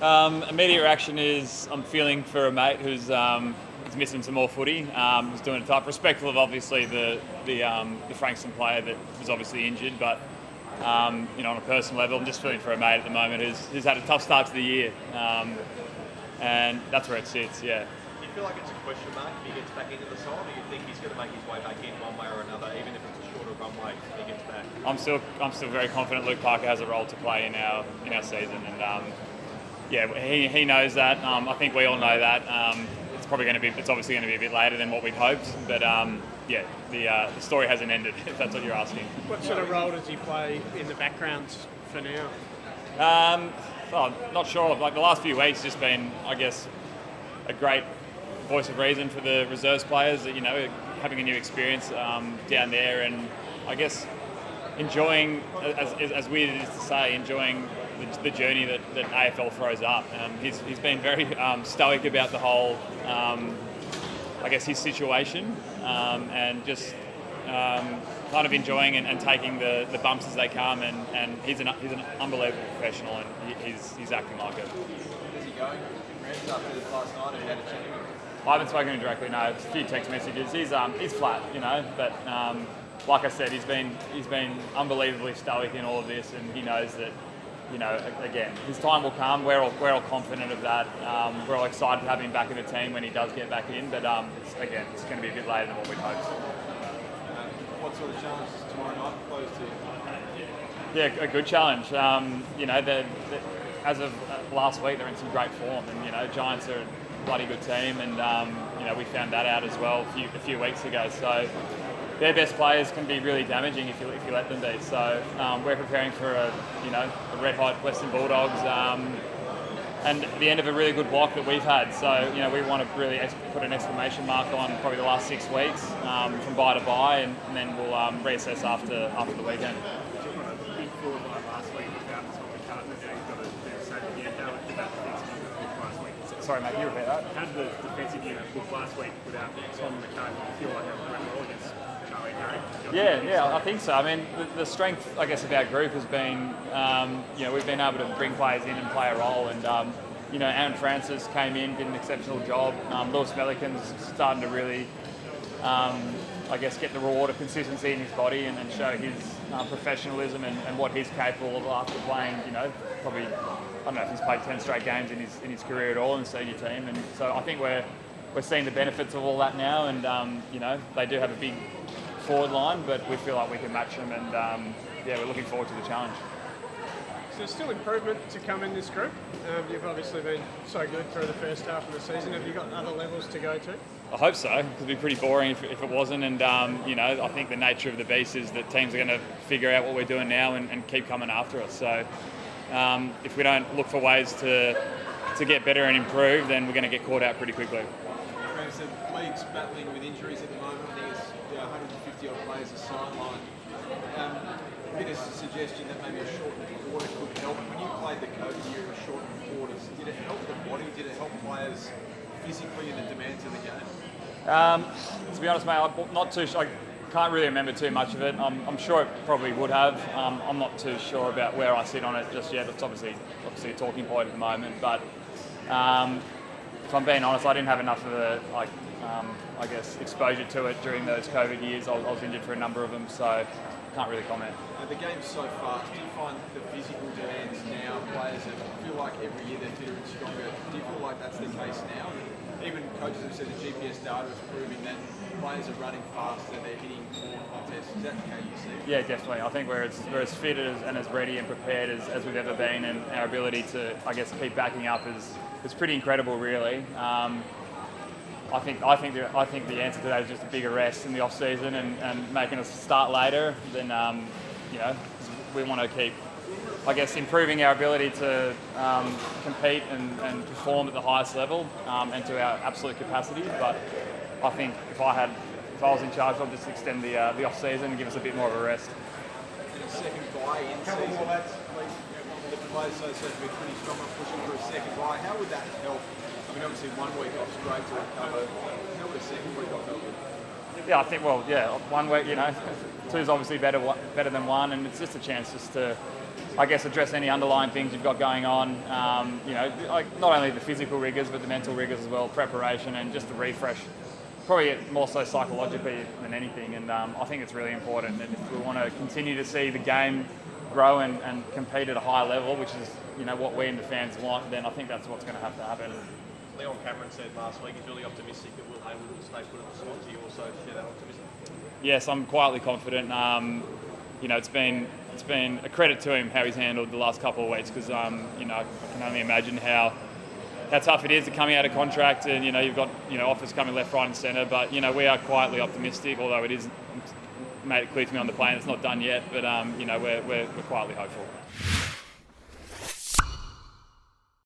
Immediate reaction is I'm feeling for a mate who's missing some more footy. Who's doing it tough. Respectful of obviously the Frankston player that was obviously injured, but on a personal level, I'm just feeling for a mate at the moment who's had a tough start to the year, and that's where it sits. Yeah. Do you feel like it's a question mark if he gets back into the side, or do you think he's going to make his way back in one way or another, even if it's a shorter runway if he gets back? I'm still very confident Luke Parker has a role to play in our season, and he knows that. I think we all know that. It's obviously going to be a bit later than what we'd hoped, but the story hasn't ended. If that's what you're asking. What sort of role does he play in the background for now? Not sure. Like the last few weeks, just been, I guess, a great voice of reason for the reserves players. That having a new experience down there, and I guess enjoying, as weird as it is to say, enjoying the journey that AFL throws up. He's been very stoic about the whole, I guess, his situation, and just kind of enjoying and taking the bumps as they come. And he's an unbelievable professional, and he's acting like it. How's he going? Rams after last night, have you had a chat with him? I haven't spoken to him directly. No, it's a few text messages. He's flat, but like I said, he's been unbelievably stoic in all of this, and he knows that. Again, his time will come. We're all confident of that. We're all excited to have him back in the team when he does get back in. But it's going to be a bit later than what we'd hoped. What sort of challenges tomorrow night posed to you? Yeah, a good challenge. As of last week, they're in some great form, and Giants are a bloody good team, and we found that out as well a few weeks ago. So. Their best players can be really damaging if you let them be. So we're preparing for a red-hot Western Bulldogs, and the end of a really good block that we've had. So we want to really put an exclamation mark on probably the last 6 weeks from bye to bye, and then we'll reassess after the weekend. Big forward line last week without Tom McCartney. Now you've got to do the same again. How did that defensive unit look last week? Sorry, mate, can you repeat that? How did the defensive unit look last week without Tom McCartney? Do you feel like that went well against? Yeah, I think so. I mean, the strength, I guess, of our group has been, we've been able to bring players in and play a role. And, Aaron Francis came in, did an exceptional job. Lewis Melican's starting to really, get the reward of consistency in his body and show his professionalism and what he's capable of after playing, probably, I don't know if he's played 10 straight games in his career at all in the senior team. And so I think we're seeing the benefits of all that now. And, they do have a big forward line, but we feel like we can match them, and we're looking forward to the challenge. So there's still improvement to come in this group. You've obviously been so good through the first half of the season. Have you got other levels to go to? I hope so. It'd be pretty boring if it wasn't, and I think the nature of the beast is that teams are going to figure out what we're doing now and keep coming after us. So if we don't look for ways to get better and improve, then we're going to get caught out pretty quickly. The league's battling with injuries at the moment. I think it's 150 odd players are sidelined. A bit of a suggestion that maybe a shortened quarter could help. When you played the COVID year of shortened quarters, did it help the body? Did it help players physically in the demands of the game? To be honest, mate, I'm not too sure. I can't really remember too much of it. I'm sure it probably would have. I'm not too sure about where I sit on it just yet. It's obviously a talking point at the moment, but. If I'm being honest, I didn't have enough of exposure to it during those COVID years. I was injured for a number of them, so can't really comment. The game's so fast. Do you find the physical demands now, players feel like every year they're fitter and stronger? Do you feel like that's the case now? Even coaches have said the GPS data is proving that players are running faster, they're hitting more contests. Is that how you see it? Yeah, definitely. I think we're as fit and as ready and prepared as we've ever been, and our ability to, keep backing up is pretty incredible, really. I think the answer to that is just a bigger rest in the off season and making us start later. Then we want to keep, improving our ability to compete and perform at the highest level and to our absolute capacity. But I think if I was in charge, I'd just extend the off season and give us a bit more of a rest. In a second bye in season, the players associated with pretty strong on pushing for a second bye. How would that help? I mean, obviously 1 week off is great to recover. How would a second week off help? Yeah, I think 1 week, 2 is obviously better than 1, and it's just a chance to I guess, address any underlying things you've got going on. Like not only the physical rigours, but the mental rigours as well, preparation and just a refresh. Probably more so psychologically than anything, and I think it's really important. And if we want to continue to see the game grow and compete at a high level, which is what we and the fans want, then I think that's what's going to have to happen. Leon Cameron said last week he's really optimistic that Will Hayward will stay put at the Swans. Do you also share that optimism? Yes, I'm quietly confident. It's been a credit to him how he's handled the last couple of weeks, because I can only imagine how tough it is to coming out of contract, and you've got offers coming left, right, and centre. But we are quietly optimistic, although it is made it clear to me on the plane it's not done yet. But we're quietly hopeful.